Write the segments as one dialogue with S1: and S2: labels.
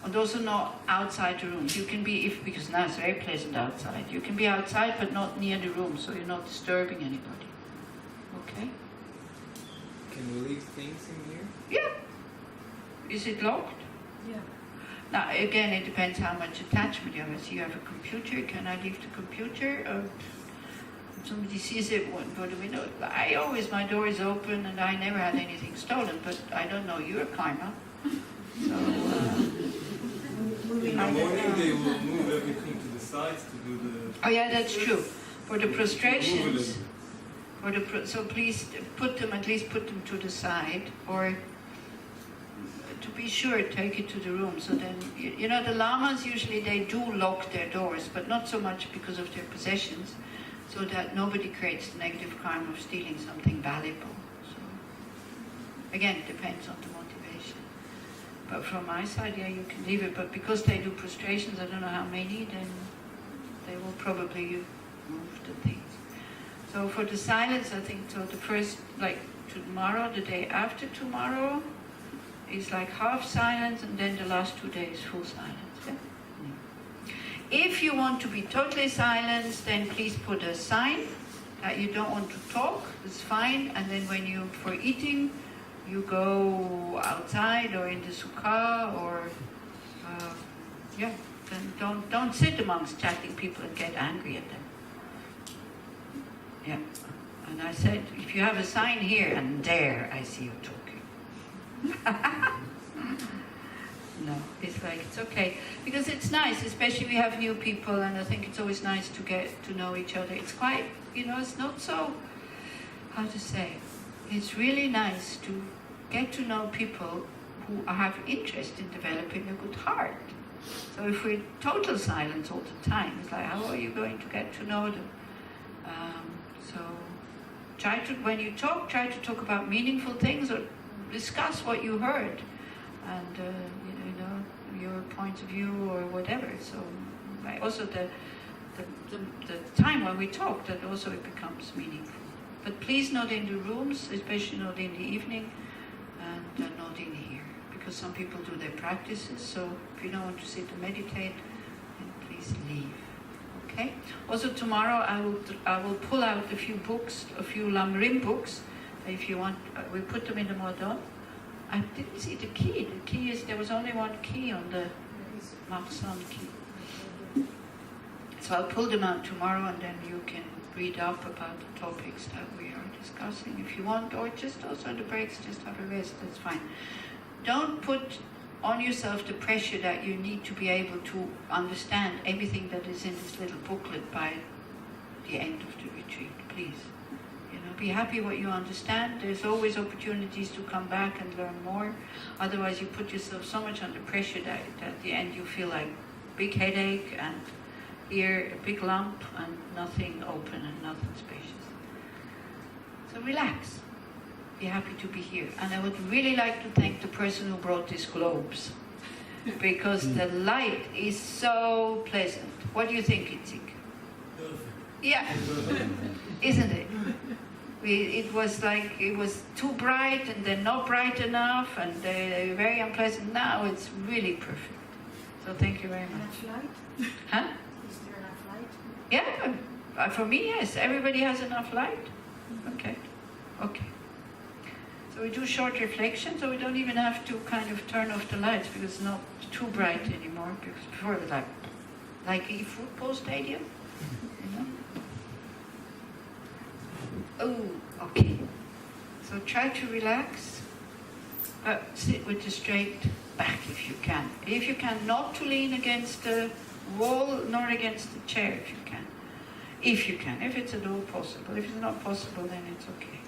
S1: And also not outside the rooms. You can be, because now it's very pleasant outside, you can be outside but not near the room, so you're not disturbing anybody. Okay?
S2: Can we leave things in here?
S1: Yeah. Is it locked?
S3: Yeah.
S1: Now, again, it depends how much attachment you have. So you have a computer, can I leave the computer? Or somebody sees it, what do we know? My door is open and I never had anything stolen, but I don't know, you're a climber. So,
S2: in the morning they will move everything to the sides to do the...
S1: Oh yeah, that's true. For the prostrations, so please at least put them to the side, or to be sure, take it to the room. So then, you know, the lamas usually, they do lock their doors, but not so much because of their possessions, so that nobody creates the negative karma of stealing something valuable. So, again, it depends on the motivation. But from my side, yeah, you can leave it, but because they do prostrations, I don't know how many, then they will probably move the things. So for the silence, I think, so the first, like tomorrow, the day after tomorrow, is like half silence, and then the last 2 days full silence. Yeah? If you want to be totally silenced, then please put a sign that you don't want to talk. It's fine. And then when you, for eating, you go outside or in the sukkah, or yeah. Then don't sit amongst chatting people and get angry at them. Yeah. And I said, if you have a sign here and there, I see you talking. No, it's like, it's okay. Because it's nice, especially we have new people, and I think it's always nice to get to know each other. It's quite, you know, it's not so, how to say, it's really nice to get to know people who have interest in developing a good heart. So if we're total silence all the time, it's like, how are you going to get to know them? So try to, when you talk, try to talk about meaningful things, or discuss what you heard, and you know, your point of view or whatever. So also the time when we talk, that also it becomes meaningful. But please not in the rooms, especially not in the evening, and not in here, because some people do their practices. So if you don't want to sit and meditate, then please leave. Okay. Also tomorrow I will pull out a few books, a few Lamrim books. If you want, we put them in the modon. I didn't see the key. The key is, there was only one key on the Marsan key. So I'll pull them out tomorrow, and then you can read up about the topics that we are discussing if you want, or just also in the breaks, just have a rest, that's fine. Don't put on yourself the pressure that you need to be able to understand everything that is in this little booklet by the end of the retreat, please. Be happy what you understand. There's always opportunities to come back and learn more. Otherwise you put yourself so much under pressure that at the end you feel like big headache, and here a big lump, and nothing open and nothing spacious. So relax. Be happy to be here. And I would really like to thank the person who brought these globes, because the light is so pleasant. What do you think, Itzik? Yeah. Isn't it? It was like, it was too bright and then not bright enough, and very unpleasant. Now it's really perfect. So thank you very much.
S3: Enough light?
S1: Huh?
S3: Is there enough light?
S1: Yeah, for me, yes. Everybody has enough light. Okay. Okay. So we do short reflection, so we don't even have to kind of turn off the lights, because it's not too bright anymore. Because before it was like a football stadium, you know. Oh, okay. So try to relax, but sit with the straight back if you can. If you can, not to lean against the wall nor against the chair if you can. If you can, if it's at all possible. If it's not possible, then it's okay.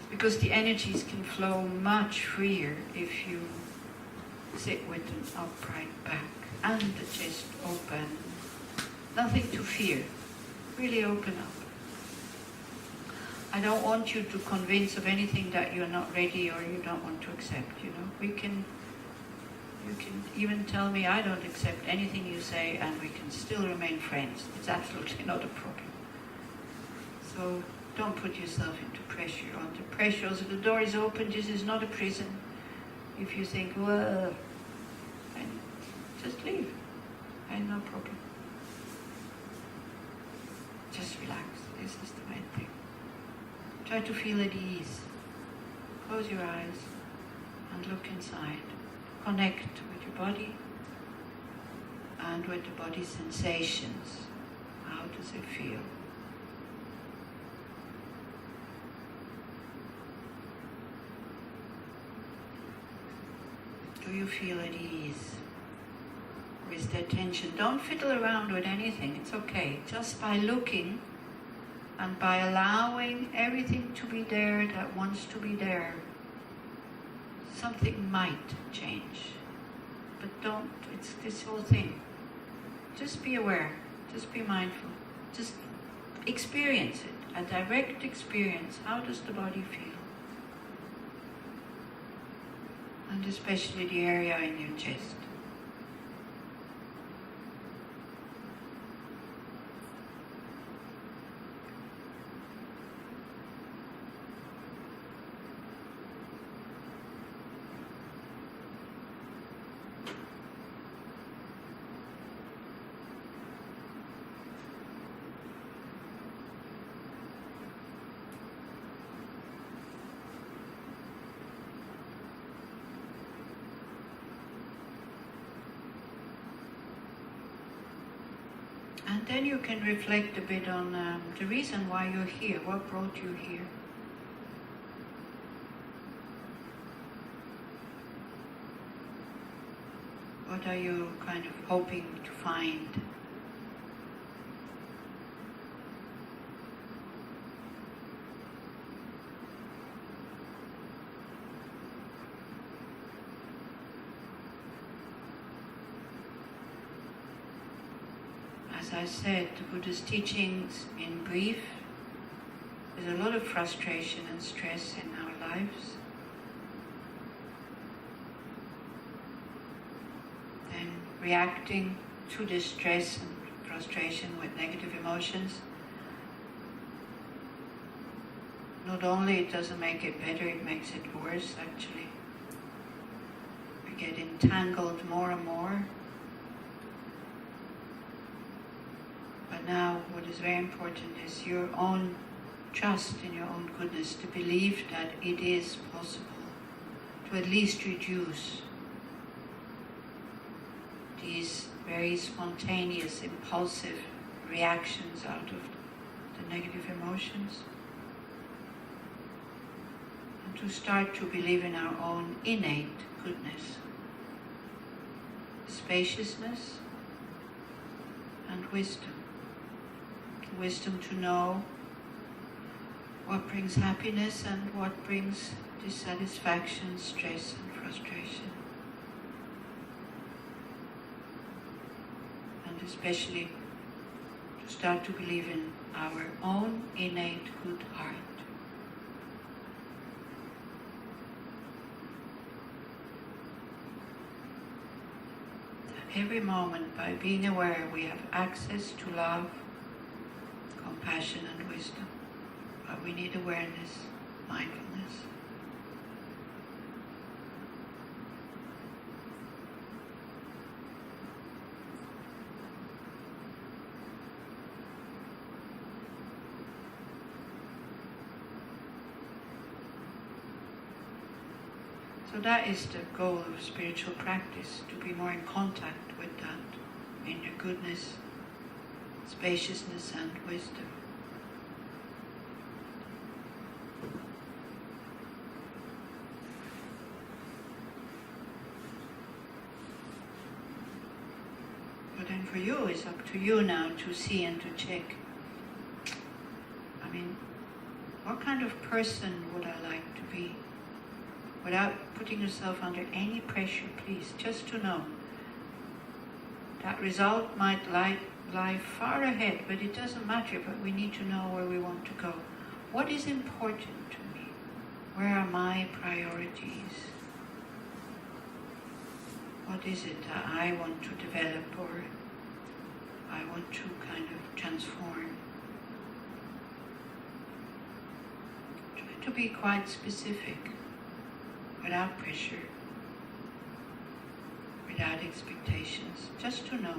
S1: Because the energies can flow much freer if you sit with an upright back and the chest open. Nothing to fear. Really open up. I don't want you to convince of anything that you're not ready or you don't want to accept, you know. You can even tell me I don't accept anything you say, and we can still remain friends. It's absolutely not a problem. So don't put yourself into pressure. Under pressure, so the door is open, this is not a prison. If you think, well, just leave. And no problem. Just relax. This is the main thing. Try to feel at ease. Close your eyes and look inside. Connect with your body and with the body's sensations. How does it feel? Do you feel at ease? Or is there tension? Don't fiddle around with anything, it's okay. Just by looking and by allowing everything to be there that wants to be there, something might change. But don't, it's this whole thing. Just be aware, just be mindful, just experience it, a direct experience. How does the body feel? And especially the area in your chest. And then you can reflect a bit on the reason why you're here, what brought you here. What are you kind of hoping to find? As I said, the Buddha's teachings in brief, there's a lot of frustration and stress in our lives. Then reacting to this stress and frustration with negative emotions, not only it doesn't make it better, it makes it worse actually. We get entangled more and more. But now what is very important is your own trust in your own goodness, to believe that it is possible to at least reduce these very spontaneous, impulsive reactions out of the negative emotions. And to start to believe in our own innate goodness, spaciousness and wisdom. Wisdom to know what brings happiness and what brings dissatisfaction, stress and frustration. And especially to start to believe in our own innate good heart. That every moment, by being aware, we have access to love, compassion and wisdom, but we need awareness, mindfulness. So that is the goal of spiritual practice, to be more in contact with that, in your goodness, spaciousness and wisdom. But then for you, it's up to you now to see and to check. I mean, what kind of person would I like to be? Without putting yourself under any pressure, please, just to know. That result might lie far ahead, but it doesn't matter, but we need to know where we want to go. What is important to me? Where are my priorities? What is it that I want to develop or I want to kind of transform? Try to be quite specific, without pressure, without expectations, just to know.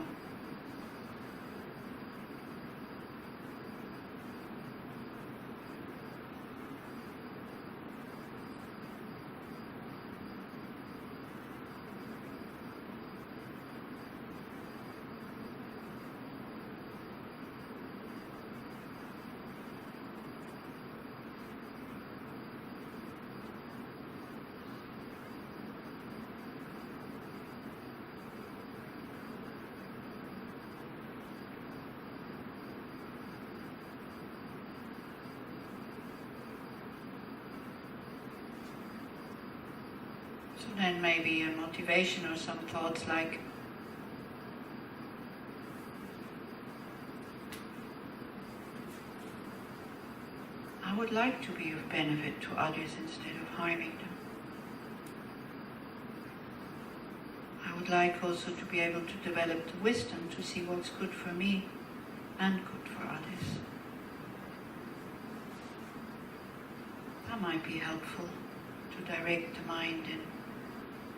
S1: So then maybe a motivation or some thoughts like, I would like to be of benefit to others instead of harming them. I would like also to be able to develop the wisdom to see what's good for me and good for others. That might be helpful to direct the mind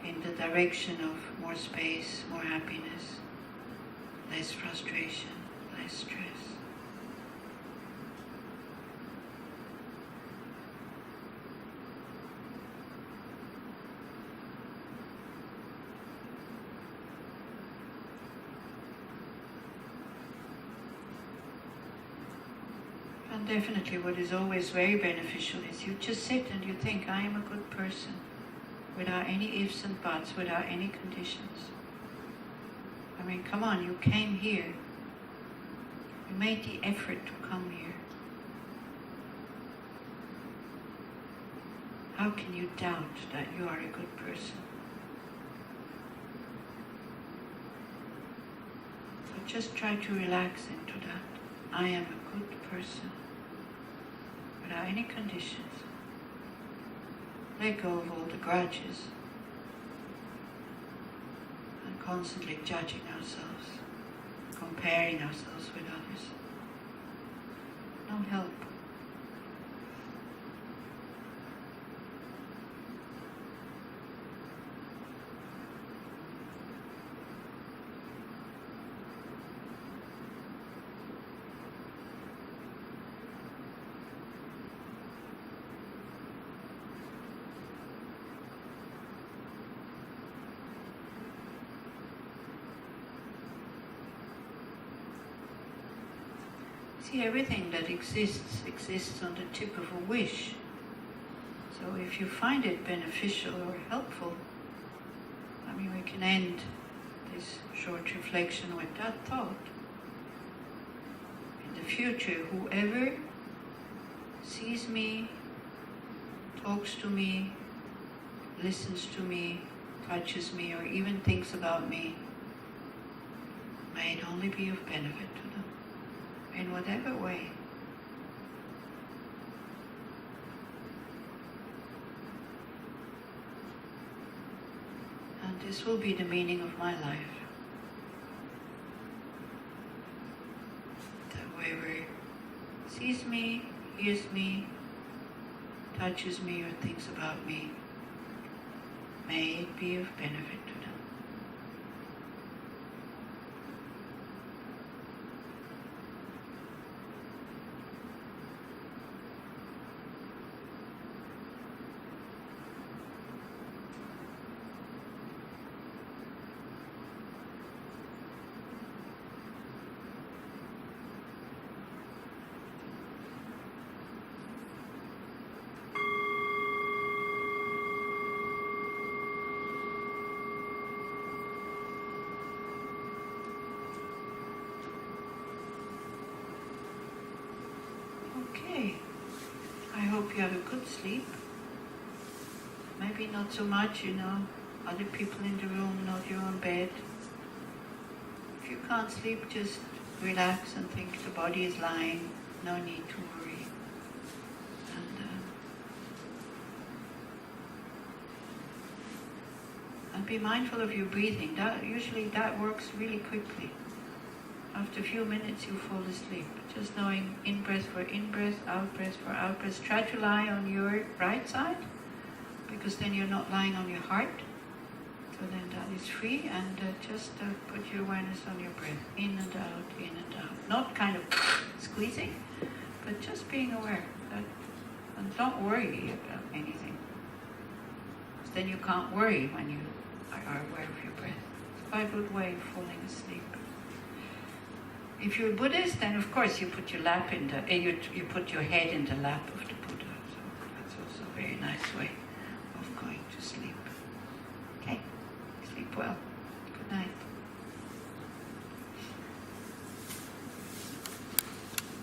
S1: in the direction of more space, more happiness, less frustration, less stress. And definitely what is always very beneficial is you just sit and you think, I am a good person, without any ifs and buts, without any conditions. I mean, come on, you came here. You made the effort to come here. How can you doubt that you are a good person? So just try to relax into that. I am a good person, without any conditions. Let go of all the grudges and constantly judging ourselves, comparing ourselves with others. No help. See, everything that exists on the tip of a wish. So if you find it beneficial or helpful, I mean, we can end this short reflection with that thought. In the future, whoever sees me, talks to me, listens to me, touches me, or even thinks about me, may it only be of benefit to them, in whatever way. And this will be the meaning of my life. That whoever sees me, hears me, touches me, or thinks about me, may it be of benefit to them. Okay, I hope you have a good sleep. Maybe not so much, other people in the room, not your own bed. If you can't sleep, just relax and think the body is lying, no need to worry. And be mindful of your breathing. That works really quickly. After a few minutes you fall asleep. Just knowing in-breath for in-breath, out-breath for out-breath. Try to lie on your right side, because then you're not lying on your heart. So then that is free, and just put your awareness on your breath, in and out, in and out. Not kind of squeezing, but just being aware. And don't worry about anything. Because then you can't worry when you are aware of your breath. It's quite a good way of falling asleep. If you're a Buddhist, then of course you put your lap in the, you put your head in the lap of the